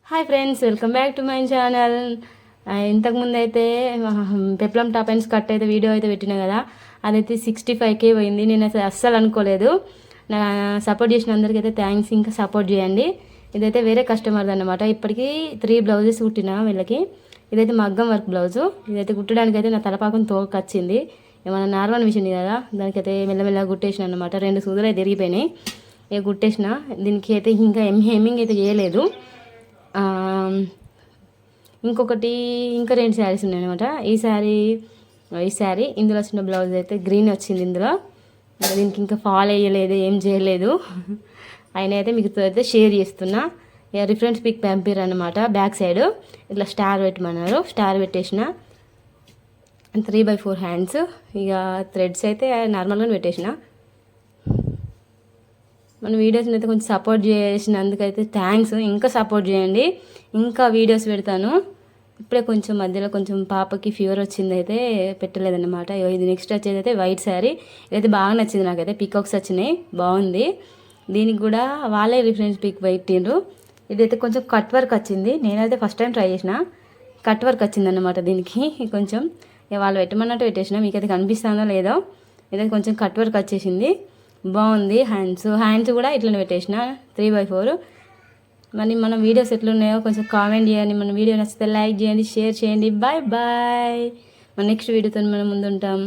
Hi friends, welcome back to my channel. ఇంతకుముందు అయితే peplum top and skirt అయితే video అయితే పెట్టినా కదా, అదైతే 65K పోయింది. నేను అస్సలు అనుకోలేదు. నా సపోర్ట్ చేసిన అందరికీ అయితే థ్యాంక్స్. ఇంకా సపోర్ట్ చేయండి. ఇదైతే వేరే కస్టమర్ది అనమాట. ఇప్పటికీ 3 బ్లౌజెస్ కుట్టినా వీళ్ళకి. ఇదైతే మగ్గం వర్క్ బ్లౌజు. ఇదైతే కుట్టడానికి అయితే నా తలపాకం తోకొచ్చింది. ఏమన్నా నార్మల్ మిషన్ కదా, దానికైతే మెల్లమెల్లగా కుట్టేసిన అనమాట. 2 సూదులు అయితే తిరిగిపోయినాయి. ఇక కుట్టేసిన. దీనికి అయితే ఇంకా హెమ్మింగ్ అయితే చేయలేదు. ఇంకొకటి ఇంకా 2 శారీస్ ఉన్నాయన్నమాట. ఈ శారీ ఇందులో వచ్చిన బ్లౌజ్ అయితే గ్రీన్ వచ్చింది. ఇందులో దీనికి ఇంకా ఫాల్ వేయలేదు, ఏం చేయలేదు. ఆయన అయితే మీకు అయితే షేర్ చేస్తున్నా. రిఫరెన్స్ పిక్ పంపిరు అనమాట. బ్యాక్ సైడ్ ఇట్లా స్టార్ పెట్టమన్నారు. స్టార్ పెట్టేసిన. 3/4 హ్యాండ్స్. ఇక థ్రెడ్స్ అయితే నార్మల్గా పెట్టేసిన. మన వీడియోస్ని అయితే కొంచెం సపోర్ట్ చేసినందుకైతే థ్యాంక్స్. ఇంకా సపోర్ట్ చేయండి. ఇంకా వీడియోస్ పెడతాను. ఇప్పుడే కొంచెం మధ్యలో కొంచెం పాపకి ఫీవర్ వచ్చింది, అయితే పెట్టలేదన్నమాట. ఇది నెక్స్ట్ వచ్చేది అయితే వైట్ శారీ. ఇదైతే బాగా నచ్చింది నాకైతే. పికాక్స్ వచ్చినాయి, బాగుంది. దీనికి కూడా వాళ్ళే రిఫరెన్స్ పిక్ పెట్టిండ్రు. ఇదైతే కొంచెం కట్ వర్క్ వచ్చింది. నేనైతే ఫస్ట్ టైం ట్రై చేసిన. కట్ వర్క్ వచ్చిందన్నమాట దీనికి. కొంచెం వాళ్ళు పెట్టమన్నట్టు పెట్టేసిన. మీకైతే కనిపిస్తుందో లేదో. ఇదైతే కొంచెం కట్ వర్క్ వచ్చేసింది, బాగుంది. హ్యాండ్స్ కూడా ఇట్లనే పెట్టేసిన 3/4. మరి మన వీడియోస్ ఎట్లున్నాయో కొంచెం కామెంట్ చేయండి. మన వీడియో నచ్చితే లైక్ చేయండి, షేర్ చేయండి. Bye bye. మన నెక్స్ట్ వీడియోతో మనం ముందుంటాం.